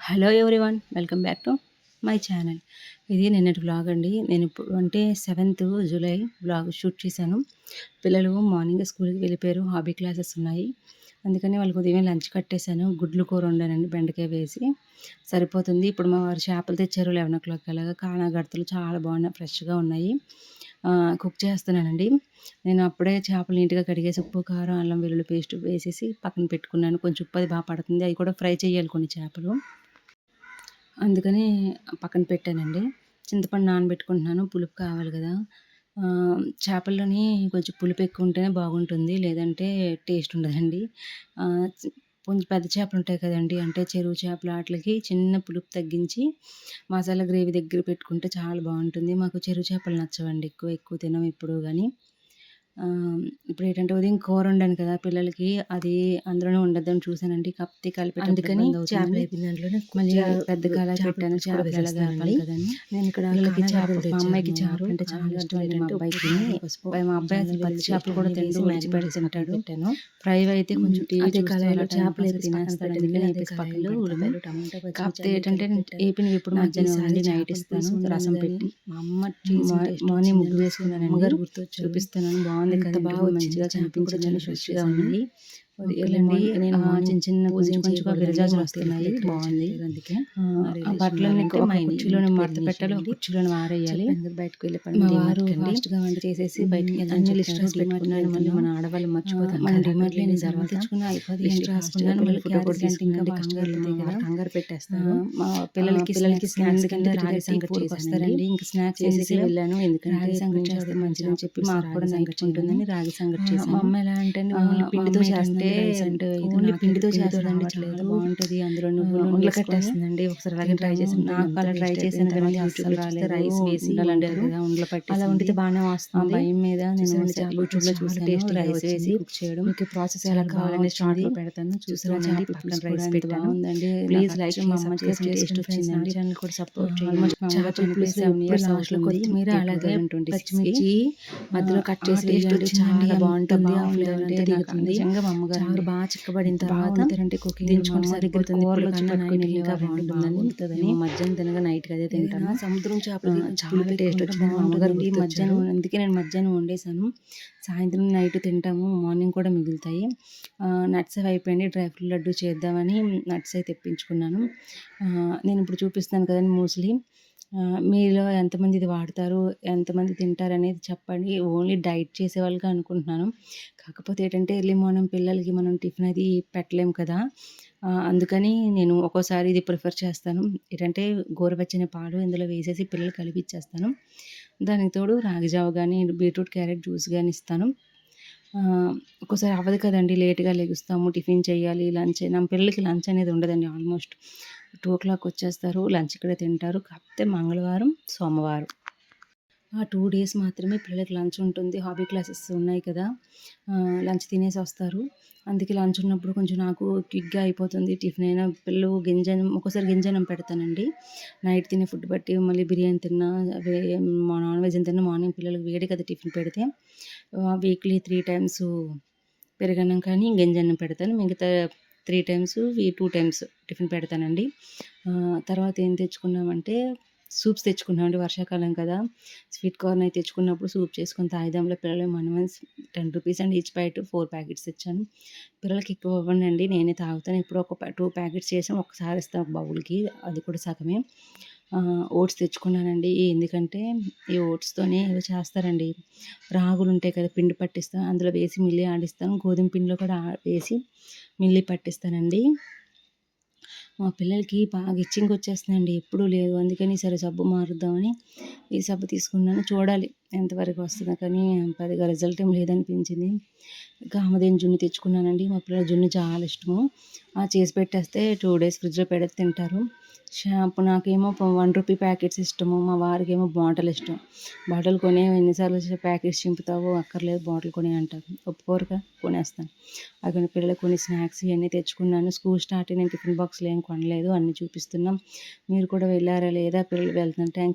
Hello everyone, welcome back to my channel. ఇది నిన్నటి vlog అండి. నేను ఇప్పుడు అంటే 7th జూలై వ్లాగ్ షూట్ చేశాను. పిల్లలు మార్నింగ్ స్కూల్కి వెళ్ళిపోయారు. హాబీ క్లాసెస్ ఉన్నాయి, అందుకని వాళ్ళకి ఉదయం లంచ్ కట్టేశాను. గుడ్లు కూర వండానండి, బెండకాయ వేసి సరిపోతుంది. ఇప్పుడు మా వారు చేపలు తెచ్చారు 11 o'clock అలాగా. కానాగడతలు చాలా బాగున్నాయి, ఫ్రెష్గా ఉన్నాయి. కుక్ చేస్తున్నానండి. నేను అప్పుడే చేపలు నీట్గా కడిగేసి ఉప్పు, కారం, అల్లం వెల్లుల్లి పేస్ట్ వేసేసి పక్కన పెట్టుకున్నాను. కొంచెం ఉప్పు అది బాగా పడుతుంది. అవి కూడా ఫ్రై చేయాలి కొన్ని చేపలు, అందుకని పక్కన పెట్టానండి. చింతపండు నానబెట్టుకుంటున్నాను, పులుపు కావాలి కదా. చేపల్లోని కొంచెం పులుపు ఎక్కువ ఉంటేనే బాగుంటుంది, లేదంటే టేస్ట్ ఉండదండి. కొంచెం పెద్ద చేపలు ఉంటాయి కదండి, అంటే చెరువు చేపలు, వాటికి చిన్న పులుపు తగ్గించి మసాలా గ్రేవీ దగ్గర పెట్టుకుంటే చాలా బాగుంటుంది. మాకు చెరువు చేపలు నచ్చవండి, ఎక్కువ తినం ఇప్పుడు. కానీ ఇప్పుడు ఏంటంటే ఉదయం కూర వండాను కదా పిల్లలకి, అది అందులోనే ఉండద్దని చూసానండి. కాకపోతే కలిపి అందుకని చేపలు అయిపోయిన దాంట్లోనే మళ్ళీ పెద్ద కళ పెట్టాను. చేపలు ఎలా కలపాలి కదండి. నేను ఇక్కడ మా అమ్మాయికి చారు అంటే చాలా ఇష్టం. మా అబ్బాయికి మా అబ్బాయి అసలు పచ్చి చేపలు కూడా తింటూ మ్యారినేట్ తింటాడు. పెట్టాను ఫ్రై అయితే కొంచెం టీవీ కళాయిలో చేపలు అయితే తినేస్తాడు. అందుకని పక్కన ఉల్లిపాయలు, టమాటా. కాకపోతే ఏంటంటే ఏపిని ఇప్పుడు మధ్యాహ్నం నైట్ ఇస్తాను రసం పెట్టి. మా అమ్మ మార్నింగ్ ముగ్గు వేసుకున్నాను, అమ్మగారు గుర్తు చూపిస్తున్నాను. బాగుంది కదా, బాగా మంచిగా కనిపించింది, ఫ్రెష్గా ఉంది. వెళ్ళండి. నేను చిన్న కొంచెం విరజాజులు వస్తున్నాయి, బాగుంది. అందుకే బట్టలన్నీ కుర్చీలోనే మడత పెట్టాలి, కుర్చీలోనే ఆరేయాలి. బయటకు వెళ్ళి ఫాస్ట్గా వంట చేసేసి బయటకి అన్ని లిస్ట్ రాసి పెట్టుకున్నాను. మళ్ళీ మన ఆడవాళ్ళు మర్చిపోతాం. మన డిమార్ట్లో నేను తర్వాత తెచ్చుకున్న అయిపోయి లిస్ట్ రాసుకున్నాను. కంగారు పెట్టేస్తాను. మా పిల్లలకి స్నాక్స్ కింద రాగి సంగటి వస్తారండి. ఇంకా స్నాక్స్ చేసేసి వెళ్ళాను, ఎందుకంటే రాగి సంగటి చేస్తే మంచిదని చెప్పి మాకు కూడా సంగటి ఉంటుందని రాగి సంగటి చేశాను. మా అమ్మ ఎలా అంటే పిండితో చేస్తే ఓన్లీ పిండితో చేస్తారండి, చాలా బాగుంటుంది. అందులో నువ్వులు ఉండలు కట్టేస్తుందండి. ఒకసారి అలాగే ట్రై చేసాను, నాకు అలా ట్రై చేసాను కానీ యూట్యూబ్లో రాలేదు. రైస్ వేసి ఉండాలంటారు కదా, ఉండలు పట్టి అలా వండితే బాగానే వస్తుంది. భయం మీద నేను యూట్యూబ్లో చూసి రైస్ వేసి కుక్ చేయడం. మీకు ప్రాసెస్ ఎలా కావాలని స్టార్ట్లో పెడతాను, చూసానండి. పక్కన రైస్ పెట్టాను. ఉందండి, ప్లీజ్ లైక్ మా అమ్మ చేసి టేస్ట్ వచ్చిందండి. ఛానల్ కూడా సపోర్ట్ చేయండి. మీరు అలాగే పచ్చిమిర్చి మధ్యలో కట్ చేసి వేయండి, చాలా బాగుంటుంది. నిజంగా మా అమ్మగారు చారు బాగా చిక్కబడిన తర్వాత దించుకొని సరిపోతుంది. కూరలో పట్టుకొని ఇంకా బాగుంటుందని మధ్యాహ్నం తినగా నైట్కి అదే తింటాను. సముద్రం చేపలు చాలా టేస్ట్ వచ్చింది మా అమ్మగారు మధ్యాహ్నం. అందుకే నేను మధ్యాహ్నం వండేసాను, సాయంత్రం నైట్ తింటాము, మార్నింగ్ కూడా మిగులుతాయి. నట్స్ అవి అయిపోయింది, డ్రై ఫ్రూట్ లడ్డు చేద్దామని నట్స్ అయితే తెప్పించుకున్నాను. నేను ఇప్పుడు చూపిస్తాను కదండి మూస్లీ. మీలో ఎంతమంది ఇది వాడతారు, ఎంతమంది తింటారు అనేది చెప్పండి. ఓన్లీ డైట్ చేసే వాళ్ళకి అనుకుంటున్నాను. కాకపోతే ఏంటంటే ఎర్లీ మార్నింగ్ పిల్లలకి మనం టిఫిన్ అది పెట్టలేము కదా, అందుకని నేను ఒక్కోసారి ఇది ప్రిఫర్ చేస్తాను. ఏంటంటే గోరువెచ్చని పాలు ఇందులో వేసేసి పిల్లలు కలిపిచ్చేస్తాను. దానికి తోడు రాగి జావ కానీ, బీట్రూట్ క్యారెట్ జ్యూస్ కానీ ఇస్తాను. ఒక్కోసారి అవ్వదు కదండి, లేట్గా లెగుస్తాము, టిఫిన్ చేయాలి, లంచ్. నా పిల్లలకి లంచ్ అనేది ఉండదండి. ఆల్మోస్ట్ 2 o'clock వచ్చేస్తారు, లంచ్ ఇక్కడే తింటారు. కాకపోతే మంగళవారం, సోమవారం ఆ 2 days మాత్రమే పిల్లలకి లంచ్ ఉంటుంది. హాబీ క్లాసెస్ ఉన్నాయి కదా, లంచ్ తినేసి వస్తారు. అందుకే లంచ్ ఉన్నప్పుడు కొంచెం నాకు క్విక్గా అయిపోతుంది. టిఫిన్ అయినా పిల్లలు గింజనం, ఒక్కోసారి గింజనం పెడతానండి. నైట్ తినే ఫుడ్ బట్టి మళ్ళీ బిర్యానీ తిన్నా, నాన్ వెజ్ తిన్నా మార్నింగ్ పిల్లలకి వేడి కదా టిఫిన్ పెడితే. వీక్లీ 3 times పెరుగన్నం కానీ గింజన్నం పెడతాను. మిగతా 3 times 2 times టిఫిన్ పెడతానండి. తర్వాత ఏం తెచ్చుకున్నామంటే సూప్స్ తెచ్చుకున్నామండి, వర్షాకాలం కదా. స్వీట్ కార్న్ అయితే తెచ్చుకున్నప్పుడు సూప్ చేసుకొని తాగిదాంలో పిల్లలు. మనం 10 rupees అండి ఈచ్ ప్యాకెట్, 4 packets తెచ్చాను. పిల్లలకి ఎక్కువ ఇవ్వనండి, నేనే తాగుతాను. ఇప్పుడు 2 packets చేసాం, ఒకసారి ఇస్తాను ఒక బౌల్కి, అది కూడా సగమే. ఓట్స్ తెచ్చుకున్నానండి, ఎందుకంటే ఈ ఓట్స్తోనే ఏవో చేస్తారండి. రాగులు ఉంటాయి కదా, పిండి పట్టిస్తాను, అందులో వేసి మిల్లీ ఆడిస్తాను. గోధుమ పిండిలో కూడా వేసి మిల్లీ పట్టిస్తానండి. మా పిల్లలకి బాగా ఇచ్చింగ్ వచ్చేస్తుందండి, ఎప్పుడూ లేదు. అందుకని సరే సబ్బు మారుద్దామని ఈ సబ్బు తీసుకున్నాను. చూడాలి ఎంతవరకు వస్తుందో, కానీ పెద్దగా రిజల్ట్ ఏం లేదనిపించింది. కామధేను జున్ను తెచ్చుకున్నానండి. మా పిల్లల జున్ను చాలా ఇష్టము. చేసి పెట్టేస్తే 2 days ఫ్రిడ్జ్లో పెడితే తింటారు. షాంపూ నాకేమో 1 rupee ప్యాకెట్స్ ఇష్టము, మా వారికేమో బాటిల్ ఇష్టం. బాటిల్ కొనే ఎన్నిసార్లు ప్యాకెట్స్ చింపుతావు, అక్కర్లేదు బాటిల్ కొనే అంటారు. ఒప్పుకోరుగా, కొనేస్తాను. అక్కడ పిల్లలకు కొన్ని స్నాక్స్ ఇవన్నీ తెచ్చుకున్నాను. స్కూల్ స్టార్ట్ అయిన టిఫిన్ బాక్స్లు ఏం కొనలేదు, అన్నీ చూపిస్తున్నాం. మీరు కూడా వెళ్ళారా లేదా, పిల్లలు వెళ్తున్నాను. Thank you.